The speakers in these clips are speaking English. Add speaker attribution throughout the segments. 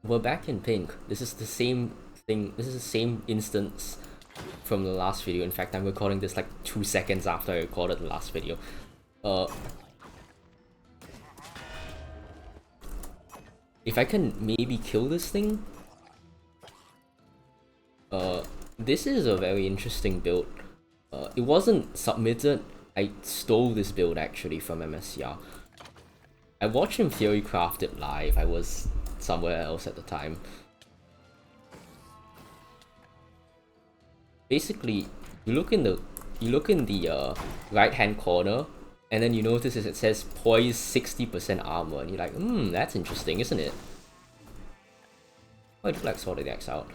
Speaker 1: We're back in pink. This is the same thing. This is the same instance from the last video. In fact, I'm recording this like 2 seconds after I recorded the last video. If I can maybe kill this thing, this is a very interesting build. It wasn't submitted. I stole this build actually from mscr. I watched him theory craft it live. I was somewhere else at the time. Basically, you look in the right hand corner, and then you notice it says poise 60% armor, and you're like, that's interesting, isn't it? Oh, I do like Sword of the Axe out.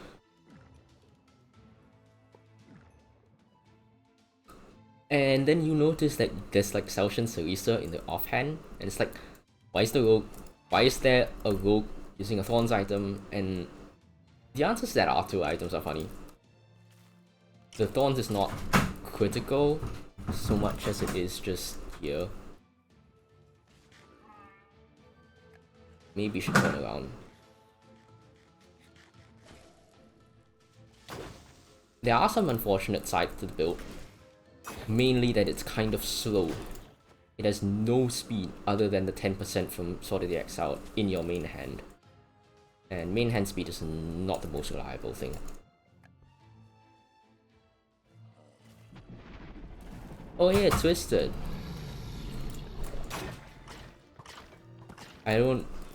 Speaker 1: And then you notice that there's like Seltion Cerisa in the offhand, and it's like, why is there a rogue using a Thorns item? And the answers to that are two items are funny. The Thorns is not critical so much as it is just here. Maybe you should turn around. There are some unfortunate sides to the build. Mainly that it's kind of slow. It has no speed other than the 10% from Sword of the Axe out in your main hand. And main hand speed is not the most reliable thing. Oh yeah, Twisted.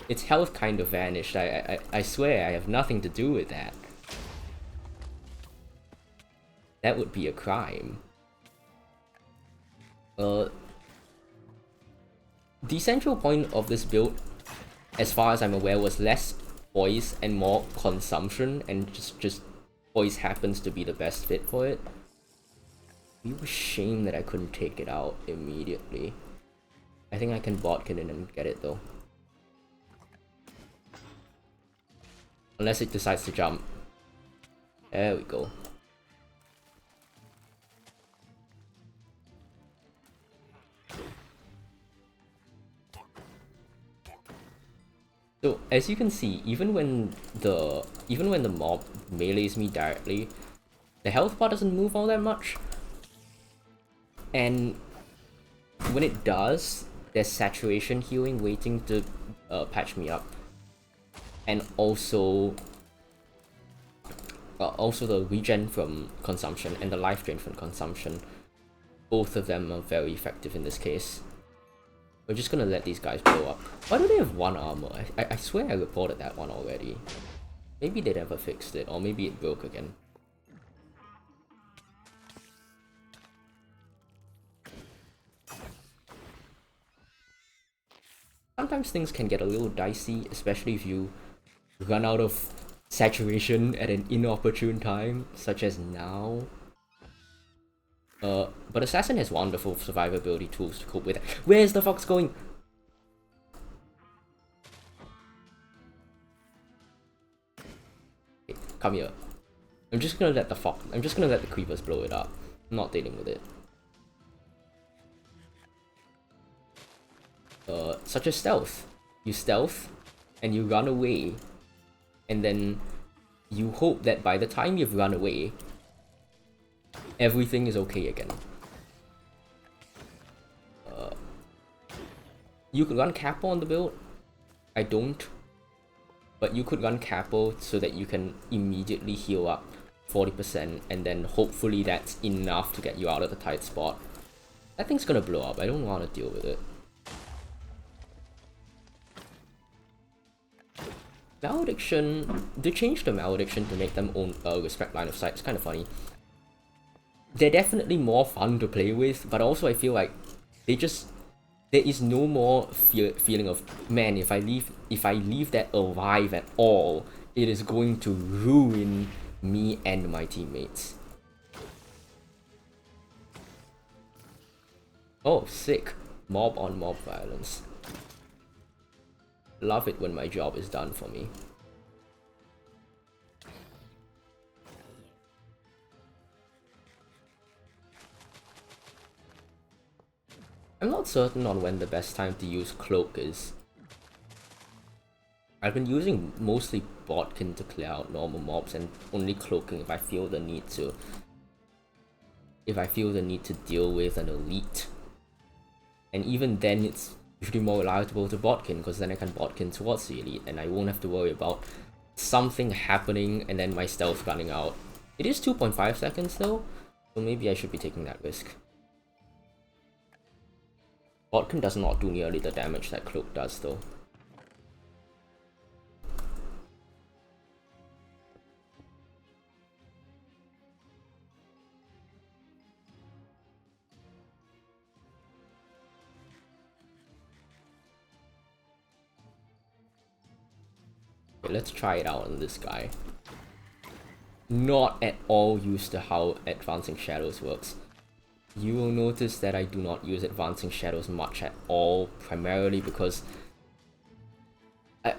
Speaker 1: Its health kind of vanished. I swear I have nothing to do with that. That would be a crime. The central point of this build, as far as I'm aware, was less poise and more consumption, and just poise happens to be the best fit for it. It was a shame that I couldn't take it out immediately. I think I can Bodkin in and get it though. Unless it decides to jump. There we go. So as you can see, even when the mob melees me directly, the health bar doesn't move all that much. And when it does, there's saturation healing waiting to patch me up. And also the regen from consumption and the life drain from consumption. Both of them are very effective in this case. We're just gonna let these guys blow up. Why do they have 1 armor? I swear I reported that one already. Maybe they never fixed it, or maybe it broke again. Sometimes things can get a little dicey, especially if you run out of saturation at an inopportune time, such as now. But Assassin has wonderful survivability tools to cope with it. Where's the fox going? Okay, come here. I'm just gonna let the creepers blow it up. I'm not dealing with it. Such as stealth. You stealth, and you run away, and then you hope that by the time you've run away, everything is okay again. You could run Capo on the build. I don't. But you could run Capo so that you can immediately heal up 40%, and then hopefully that's enough to get you out of the tight spot. That thing's gonna blow up. I don't want to deal with it. Malediction, they changed the Malediction to make them own respect line of sight. It's kind of funny. They're definitely more fun to play with, but also I feel like there is no more feeling of, man, if I leave that alive at all, it is going to ruin me and my teammates. Oh, sick. Mob on mob violence. Love it when my job is done for me. I'm not certain on when the best time to use Cloak is. I've been using mostly Bodkin to clear out normal mobs and only cloaking if I feel the need to. If I feel the need to deal with an elite. And even then it's usually more reliable to Bodkin, because then I can Bodkin towards the elite and I won't have to worry about something happening and then my stealth running out. It is 2.5 seconds though, so maybe I should be taking that risk. Bodkin does not do nearly the damage that Cloak does though. Okay, let's try it out on this guy. Not at all used to how Advancing Shadows works. You will notice that I do not use Advancing Shadows much at all, primarily because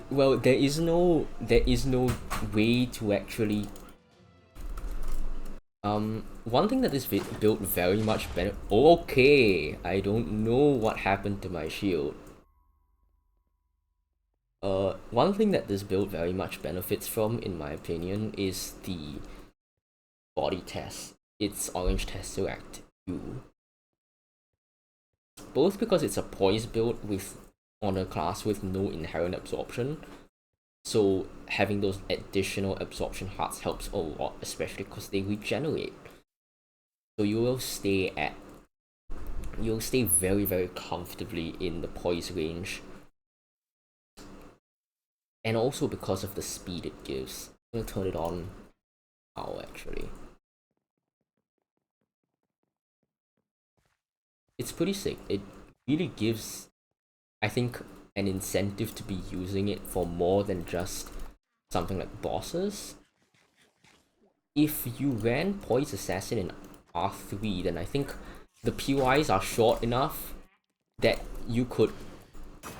Speaker 1: well, there is no way to actually one thing that is built very much better. Okay, I don't know what happened to my shield. One thing that this build very much benefits from, in my opinion, is the body test. It's Orange Tesseract U. Both because it's a poise build with on a class with no inherent absorption, so having those additional absorption hearts helps a lot, especially because they regenerate. So you'll stay very, very comfortably in the poise range. And also because of the speed it gives. I'm gonna turn it on now actually. It's pretty sick. It really gives, I think, an incentive to be using it for more than just something like bosses. If you ran Poise Assassin in R3, then I think the POIs are short enough that you could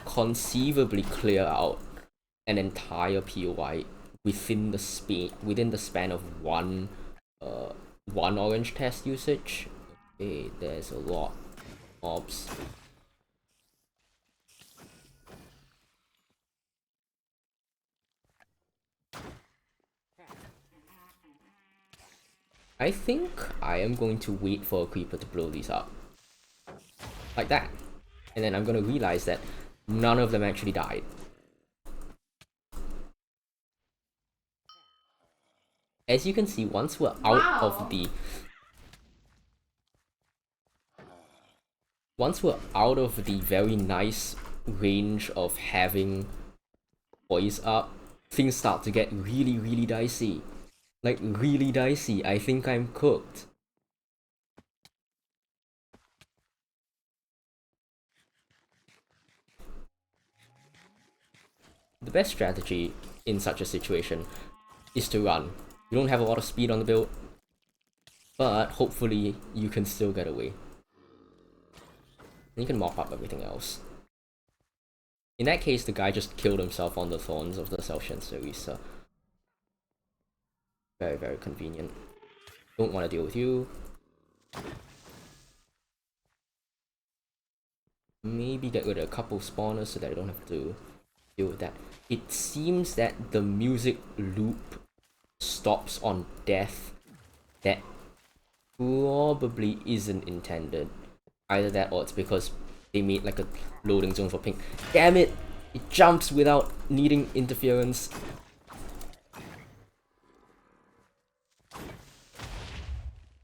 Speaker 1: conceivably clear out an entire POI within the span of one orange test usage. Okay, there's a lot of mobs. I think I am going to wait for a creeper to blow these up. Like that. And then I'm gonna realize that none of them actually died. As you can see, once we're out of the very nice range of having poise up, things start to get really, really dicey. Like, really dicey. I think I'm cooked. The best strategy in such a situation is to run. You don't have a lot of speed on the build, but hopefully you can still get away. And you can mop up everything else. In that case, the guy just killed himself on the thorns of the Self-Chancery, so very, very convenient. Don't want to deal with you. Maybe get rid of a couple spawners so that I don't have to deal with that. It seems that the music loop stops on death. That probably isn't intended. Either that or it's because they made like a loading zone for pink. Damn it! It jumps without needing interference.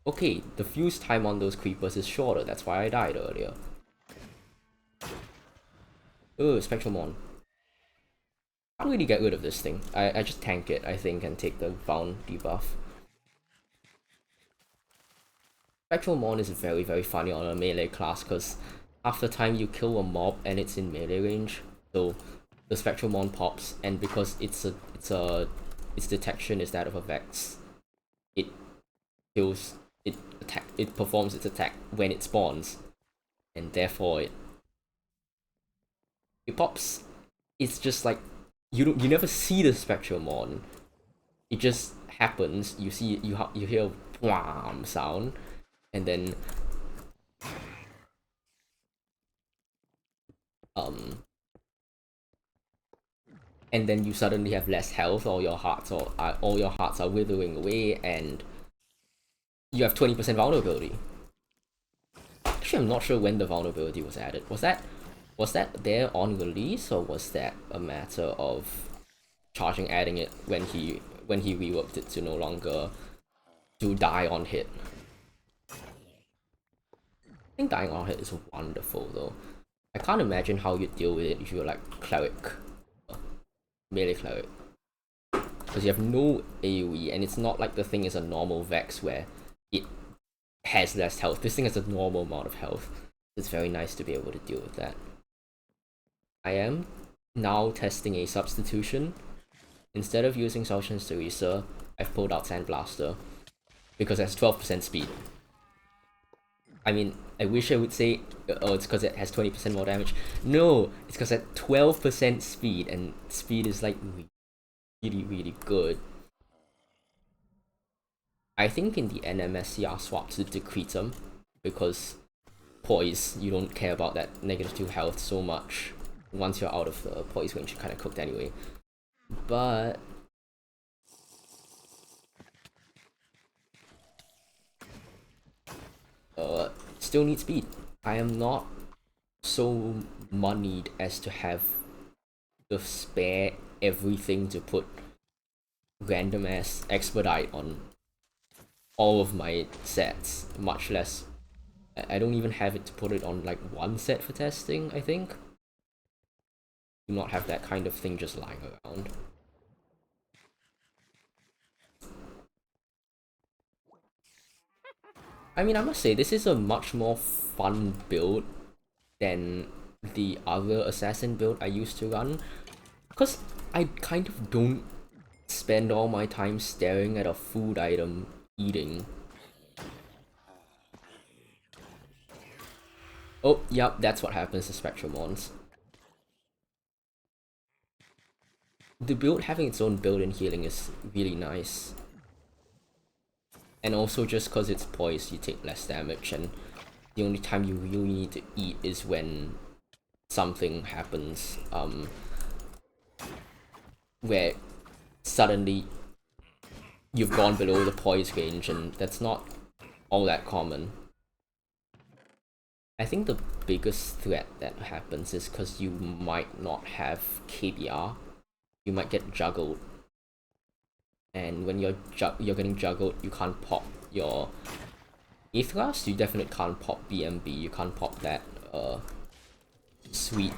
Speaker 1: Okay, the fuse time on those creepers is shorter, that's why I died earlier. Oh, Spectral Mon. Can't really get rid of this thing. I just tank it, I think, and take the Bound debuff. Spectral Mon is very, very funny on a melee class, because half the time you kill a mob and it's in melee range, so the Spectral Mon pops, and because its detection is that of a Vex, it kills, it performs its attack when it spawns, and therefore it pops. It's just like you never see the Spectral Mon. It just happens. You hear a wham sound, and then and then you suddenly have less health, all your hearts are withering away, and you have 20% vulnerability. Actually, I'm not sure when the vulnerability was added. Was that there on release, or was that a matter of Charging adding it when he reworked it to no longer to die on hit? I think dying on hit is wonderful though. I can't imagine how you'd deal with it if you're like cleric, melee cleric, because you have no AoE, and it's not like the thing is a normal Vex where it has less health. This thing has a normal amount of health. It's very nice to be able to deal with that. I am now testing a substitution. Instead of using Saltion's Teresa, I've pulled out Sandblaster because it has 12% speed. I mean, I wish I would say, oh, it's because it has 20% more damage. No, it's because at 12% speed, and speed is like really, really good. I think in the end, mscr swap to Decretum, because poise, you don't care about that -2 health so much. Once you're out of the poise range, you're kind of cooked anyway. But still need speed. I am not so moneyed as to have to spare everything to put random ass expedite on all of my sets, much less. I don't even have it to put it on like one set for testing, I think. Do not have that kind of thing just lying around. I mean, I must say, this is a much more fun build than the other assassin build I used to run, because I kind of don't spend all my time staring at a food item eating. Oh, yep, that's what happens to Spectromons. The build having its own built-in healing is really nice. And also just because it's poised, you take less damage, and the only time you really need to eat is when something happens, where suddenly you've gone below the poise range, and that's not all that common. I think the biggest threat that happens is because you might not have KBR. You might get juggled, and when you're getting juggled, you can't pop your Aethras. You definitely can't pop BMB. You can't pop that sweet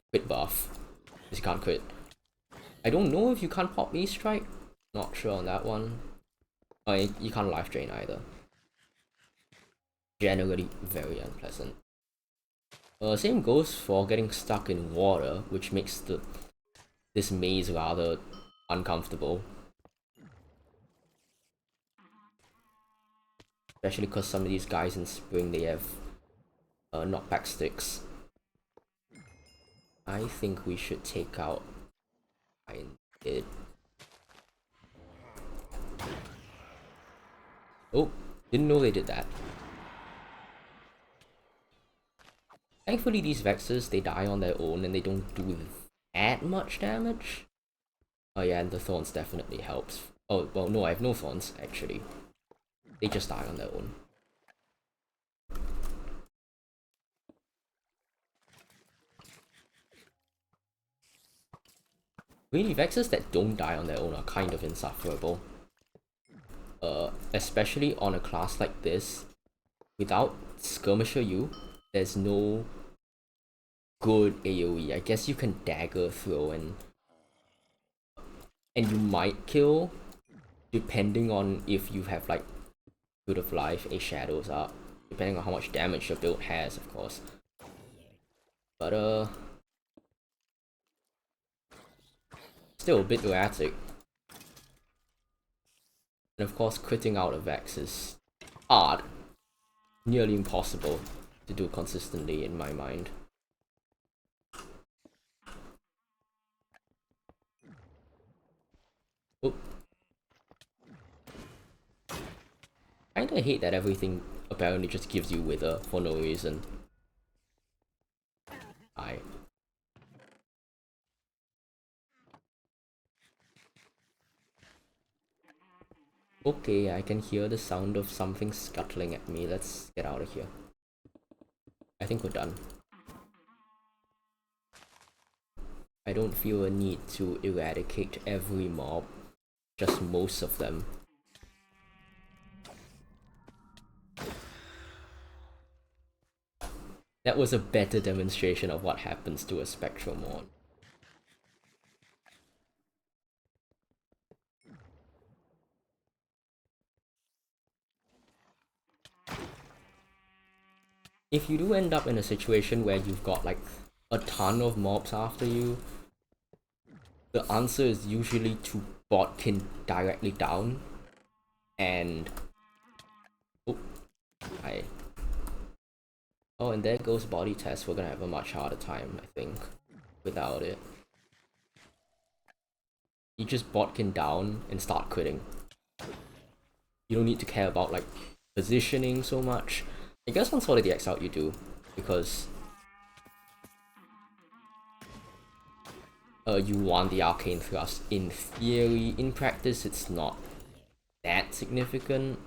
Speaker 1: crit buff, because you can't crit. I don't know if you can't pop Ace Strike. Not sure on that one. Oh, you can't life drain either. Generally very unpleasant. Same goes for getting stuck in water, which makes this maze rather uncomfortable. Especially because some of these guys in spring, they have knockback sticks. I think we should take out it. Oh, didn't know they did that. Thankfully, these Vexes, they die on their own and they don't do that much damage. Oh yeah, and the Thorns definitely helps. Oh, well, no, I have no Thorns, actually. They just die on their own. Really, Vexes that don't die on their own are kind of insufferable. Especially on a class like this. Without Skirmisher U, there's no good AoE. I guess you can Dagger Throw and you might kill, depending on if you have like Good of Life, a Shadows up, depending on how much damage your build has, of course. But still a bit erratic. And of course, critting out a Vex is hard, nearly impossible to do consistently in my mind. Oh. Kinda hate that everything apparently just gives you Wither for no reason. high. Okay, I can hear the sound of something scuttling at me. Let's get out of here. I think we're done. I don't feel a need to eradicate every mob, just most of them. That was a better demonstration of what happens to a spectral mod. If you do end up in a situation where you've got like a ton of mobs after you, the answer is usually to Bodkin directly down and... Oh, hi. Oh, and there goes body test. We're gonna have a much harder time, I think, without it. You just Bodkin down and start quitting. You don't need to care about like positioning so much. I guess on Solid X out you do, because you want the arcane thrust. In theory, in practice, it's not that significant.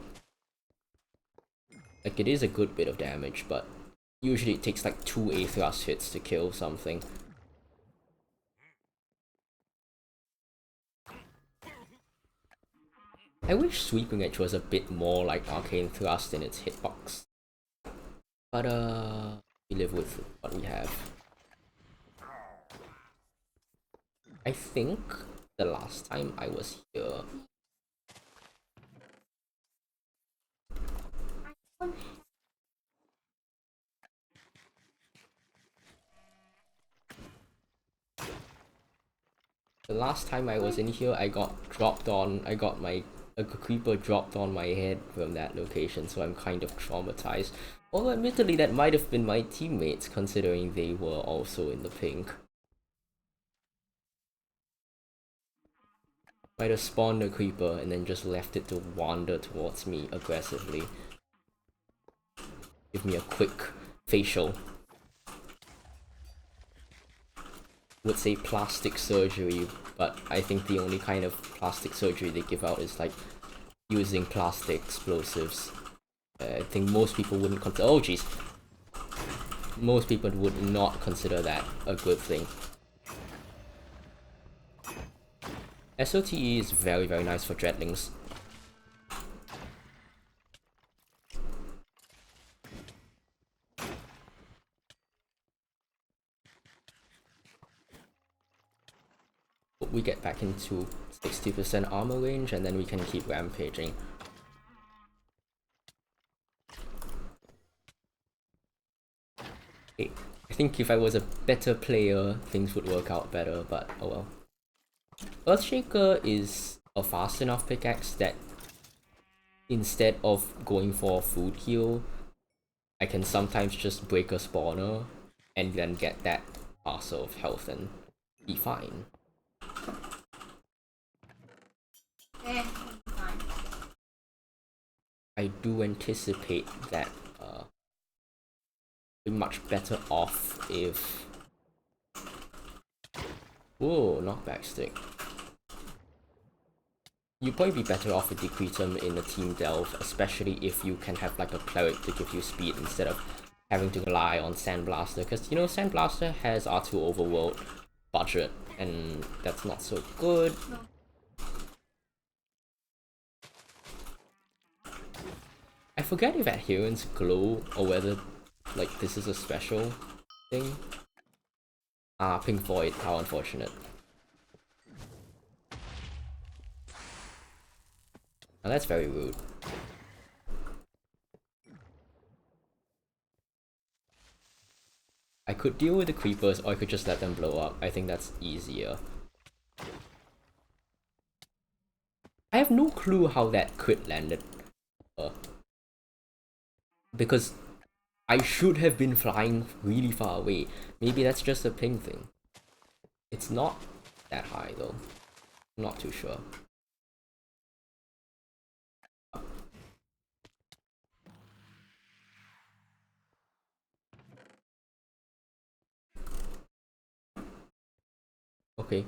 Speaker 1: Like, it is a good bit of damage, but usually it takes like 2 A thrust hits to kill something. I wish Sweeping Edge was a bit more like Arcane Thrust in its hitbox. But we live with what we have. I think the last time I was here... The last time I was in here, I got dropped on... a creeper dropped on my head from that location, so I'm kind of traumatized. Although admittedly that might have been my teammates, considering they were also in the pink. Might have spawned a creeper and then just left it to wander towards me aggressively. Give me a quick facial. Would say plastic surgery, but I think the only kind of plastic surgery they give out is like using plastic explosives. I think most people wouldn't consider... Oh jeez! Most people would not consider that a good thing. SOTE is very, very nice for dreadlings. We get back into 60% armor range and then we can keep rampaging. Okay. I think if I was a better player, things would work out better, but oh well. Earthshaker is a fast enough pickaxe that instead of going for a food heal, I can sometimes just break a spawner and then get that parcel of health and be fine. I do anticipate that we're much better off if... Whoa, knockback stick. You'd probably be better off with Decretum in a team delve, especially if you can have like a cleric to give you speed instead of having to rely on Sandblaster, because you know Sandblaster has R2 Overworld budget and that's not so good. I forget if adherents glow or whether like this is a special thing. Ah, Pink Void, how unfortunate. Now that's very rude. I could deal with the creepers or I could just let them blow up. I think that's easier. I have no clue how that crit landed. Because I should have been flying really far away. Maybe that's just a ping thing. It's not that high though. I'm not too sure. Okay.